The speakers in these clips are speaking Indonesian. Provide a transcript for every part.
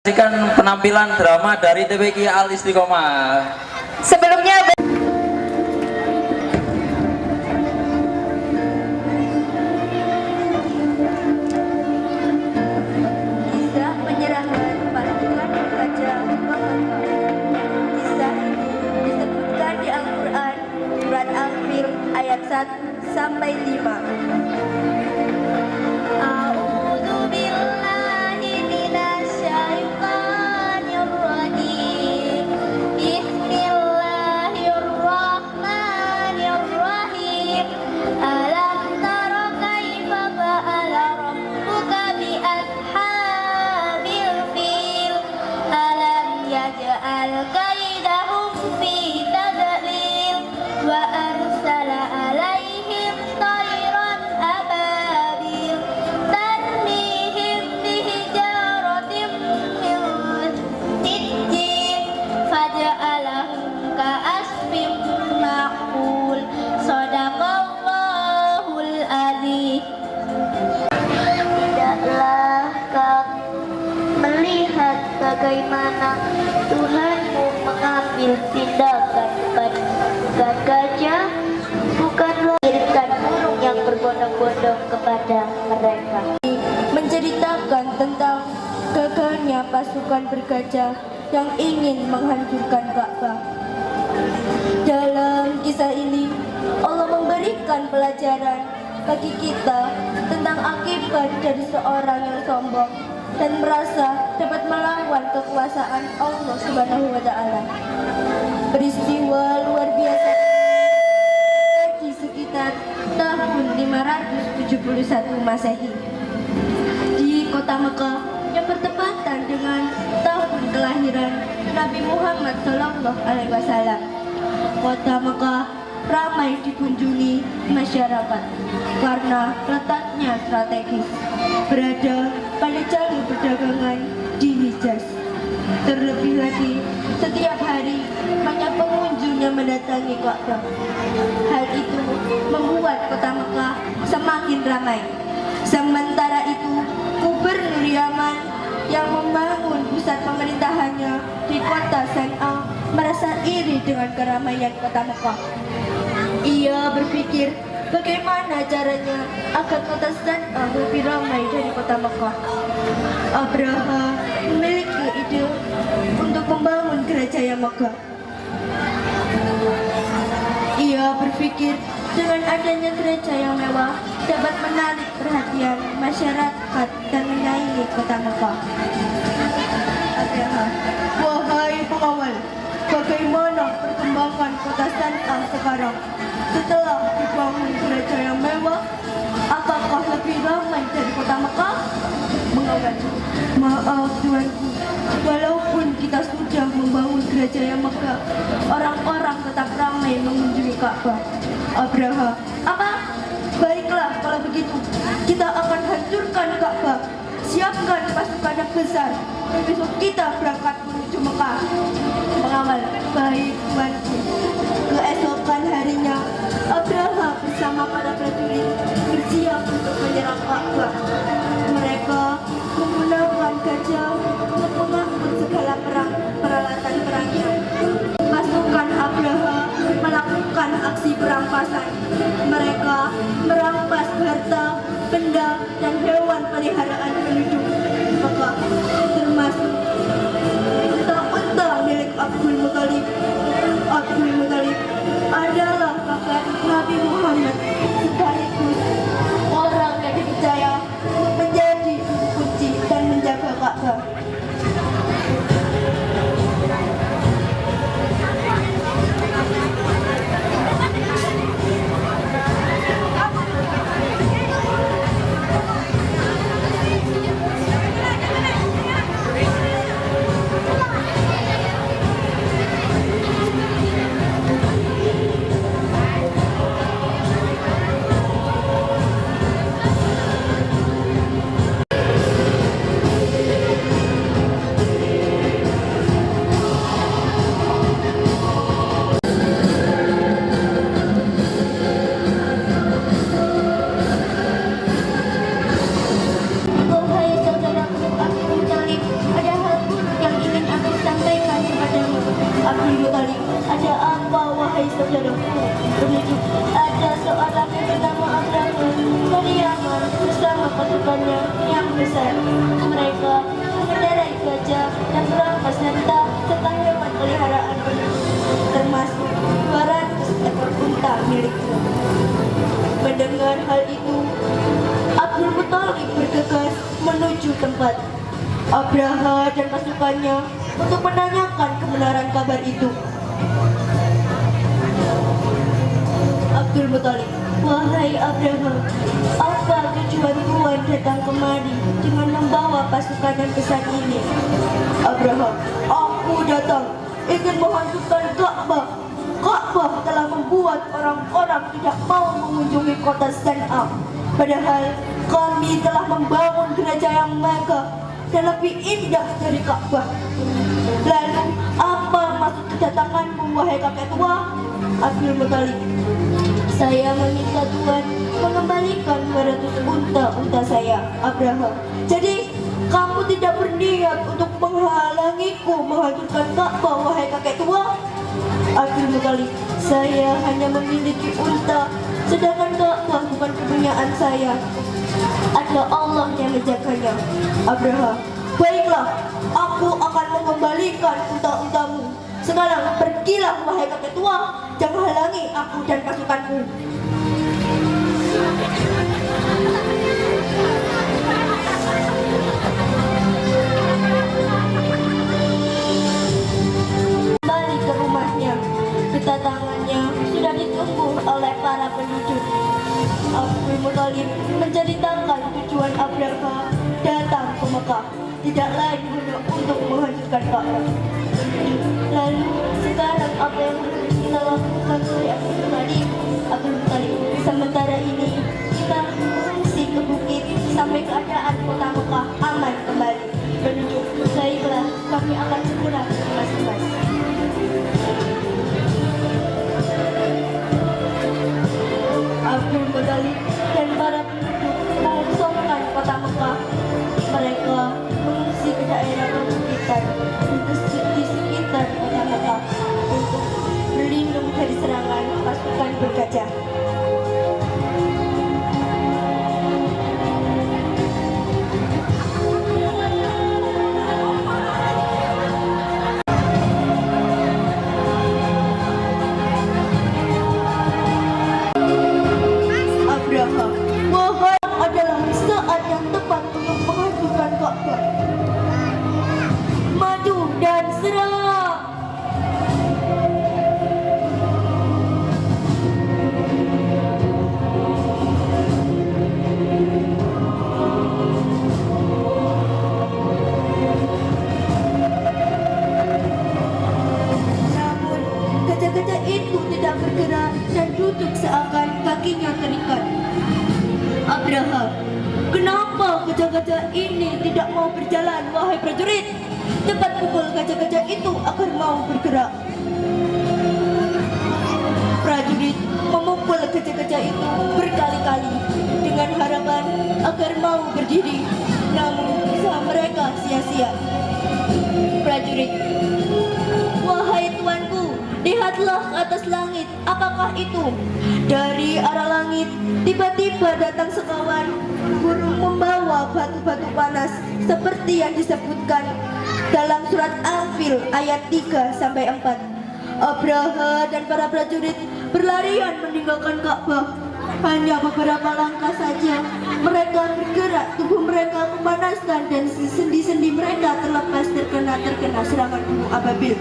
Saksikan penampilan drama dari TPQ Al Istiqomah. Sebelumnya kisah penyerahan pasukan Raja Muhammad. Kisah ini disebutkan di Al-Quran surat Al-Fil ayat 1 sampai 5. Bagaimana Tuhanmu mengambil tindakan pada gajah, bukanlah memberikan burung yang berbondong-bondong kepada mereka. Menceritakan tentang gagalnya pasukan bergajah yang ingin menghancurkan Ka'bah. Dalam kisah ini, Allah memberikan pelajaran bagi kita tentang akibat dari seorang yang sombong dan merasa dapat melawan kekuasaan Allah Subhanahu wa Ta'ala. Peristiwa luar biasa di sekitar tahun 571 Masehi di kota Mekah yang bertepatan dengan tahun kelahiran Nabi Muhammad SAW. Kota Mekah ramai dikunjungi masyarakat karena letaknya strategis, berada pada jalur perdagangan di Hijaz. Terlebih lagi, setiap hari banyak pengunjung yang mendatangi Ka'bah. Hal itu membuat kota Mekah semakin ramai. Sementara itu, Gubernur Yaman yang membangun pusat pemerintahannya di kota San'a merasa iri dengan keramaian kota Mekah. Ia berpikir bagaimana caranya agar kota San'a lebih ramai dari kota Mekah. Abraha memiliki ide untuk membangun gereja Mekah. Ia berpikir dengan adanya gereja yang mewah dapat menarik perhatian masyarakat dan menaiki kota Mekah. Abraha, wahai pengawal, bagaimana perkembangan kota San'a sekarang? Setelah dibangun gereja yang mewah, apakah lebih ramai dari kota Mekah? Mengawal, maaf tuanku, walaupun kita sudah membangun gereja yang megah, orang-orang tetap ramai mengunjungi Ka'bah. Abraha, apa? Baiklah kalau begitu, kita akan hancurkan Ka'bah. Siapkan pasukan yang besar, dan besok kita berangkat menuju Mekah. Mengawal, baik tuanku. Keesokan harinya, Abraha bersama para prajurit bersiap untuk menyerang Ka'bah. Mereka menggunakan gajah untuk mengangkut segala peralatan perangnya. Pasukan Abraha melakukan aksi perampasan. Mereka merampas harta, benda, dan hewan peliharaan penduduk Mekah, termasuk unta-unta milik Abdul Muthalib. Abdul Muthalib adalah kakak Nabi Muhammad sekaligus orang yang dipercaya menjadi kunci dan menjaga Ka'bah. Muthalib, ada apa wahai saudaraku? Penunjuk, ada seorang yang bernama Abraham dari Yaman bersama pasukannya yang besar. Mereka mengendarai gajah dan beberapa serta hewan peliharaan penduduk, termasuk 200 ekor unta miliknya. Mendengar hal itu, Abdul Muthalib bergegas menuju tempat Abraha dan pasukannya untuk menanyakan kebenaran kabar itu. Abdul Muthalib, wahai Abraha, apa tujuan Tuhan datang kemari dengan membawa pasukan yang besar ini? Abraha, aku datang ingin menghancurkan Ka'bah. Ka'bah telah membuat orang-orang tidak mau mengunjungi kota San'a. Padahal kami telah membangun gereja yang megah dan lebih indah dari Ka'bah. Lalu apa maksud kedatanganmu wahai kakek tua? Abdul Muthalib, saya meminta Tuhan mengembalikan 200 unta saya, Abraham. Jadi kamu tidak berniat untuk menghalangiku menghancurkan Ka'bah wahai kakek tua? Abdul Muthalib, saya hanya memiliki unta, sedangkan Ka'bah bukan kepunyaan saya. Adalah Allah yang menjaganya. Abraham, baiklah, aku akan mengembalikan unta-untamu. Sekarang pergilah wahai kakek tua, jangan halangi aku dan pasukanku. Kembali ke rumahnya, kedatangannya sudah ditunggu oleh para penduduk. Abdul Muthalib menceritakan tujuan Abraha datang ke Mekah, tidak lain hanya untuk menghancurkan Ka'bah. Lalu sekarang apa yang harus kita lakukan oleh Abdul Muthalib? Sementara ini kita mengungsi ke bukit sampai keadaan kota Mekah aman kembali. Penduduk, baiklah, kami akan segera bergegas. Abdul Muthalib dan para penduduk mengosongkan kota Mekah. Mereka mengungsi ke daerah perbukitan di sekitar kota Mekah untuk berlindung dari serangan pasukan bergajah. Abraham, wahai adalah saat yang tepat untuk menghancurkan Ka'bah. Maju dan serang. Namun gajah-gajah itu tidak bergerak dan duduk seakan kakinya terikat. Abraham, kenapa gajah-gajah ini tidak mau berjalan wahai prajurit? Cepat pukul gajah-gajah itu agar mau bergerak. Prajurit memukul gajah-gajah itu berkali-kali dengan harapan agar mau berdiri, namun usaha mereka sia-sia. Prajurit, wahai tuanku, lihatlah ke atas langit. Apakah itu? Dari arah langit tiba-tiba datang sekawan burung membawa batu-batu panas seperti yang disebutkan dalam surat Al-Fil ayat 3-4. Abraha dan para prajurit berlarian meninggalkan Ka'bah. Hanya beberapa langkah saja mereka bergerak, tubuh mereka kepanasan dan sendi-sendi mereka terlepas terkena serangan gunung ababil.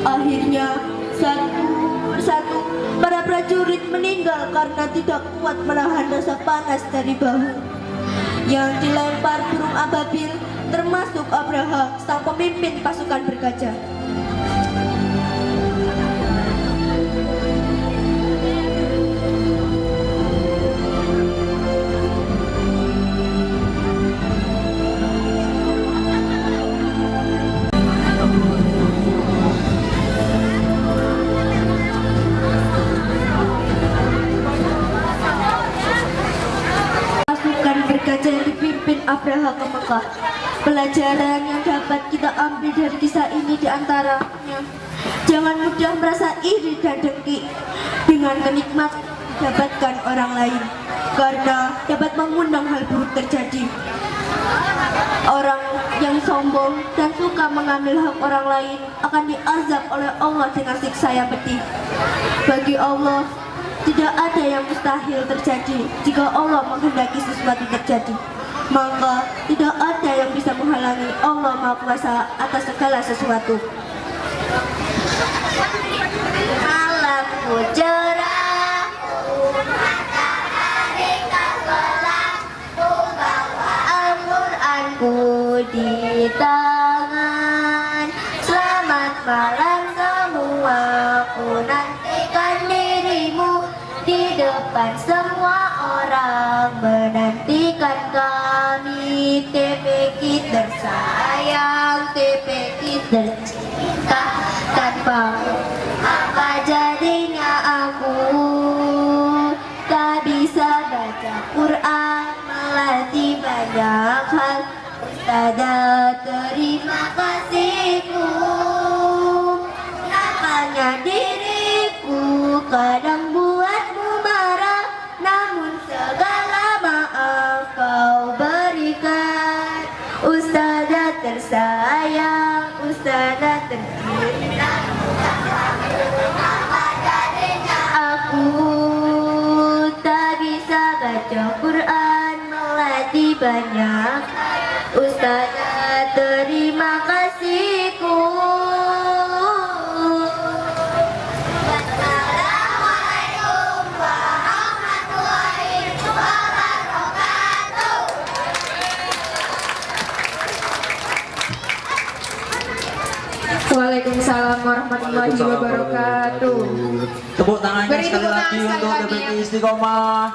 Akhirnya satu persatu para prajurit meninggal karena tidak kuat menahan rasa panas dari bahu. Yang dilempar burung ababil termasuk Abraha, sang pemimpin pasukan bergajah. Pasukan bergajah yang dipimpin Abraha ke Mekah. Pelajaran yang dapat kita kita ambil dari kisah ini di antaranya, jangan mudah merasa iri dan dengki dengan kenikmatan dapatkan orang lain, karena dapat mengundang hal buruk terjadi. Orang yang sombong dan suka mengambil hak orang lain akan diazab oleh Allah dengan siksa yang pedih. Bagi Allah, tidak ada yang mustahil terjadi jika Allah menghendaki sesuatu terjadi. Maka tidak ada yang bisa menghalangi Allah Maha Kuasa atas segala sesuatu. Malamku cerah, matahari tenggelam, ku bawa Al-Qur'anku di tangan. Selamat malam semua, ku nantikan dirimu di depan semua orang, menantikan kami. TP kita tersayang, TP kita tercinta, tanpamu apa jadinya aku? Tak bisa baca Quran, melatih banyak hal. Ustazah, terima kasihku. Namanya diriku kadang buatmu marah, namun segala maaf kau berikan. Ustazah tersayang, Ustazah tercinta, aku tak bisa baca Quran, melatih banyak. Ustazah, terima kasihku. Assalamualaikum warahmatullahi wabarakatuh. Waalaikumsalam warahmatullahi wabarakatuh. Tepuk tangannya Beri sekali tepuk lagi tangan untuk sekali lagi TPQ ya. Istiqomah.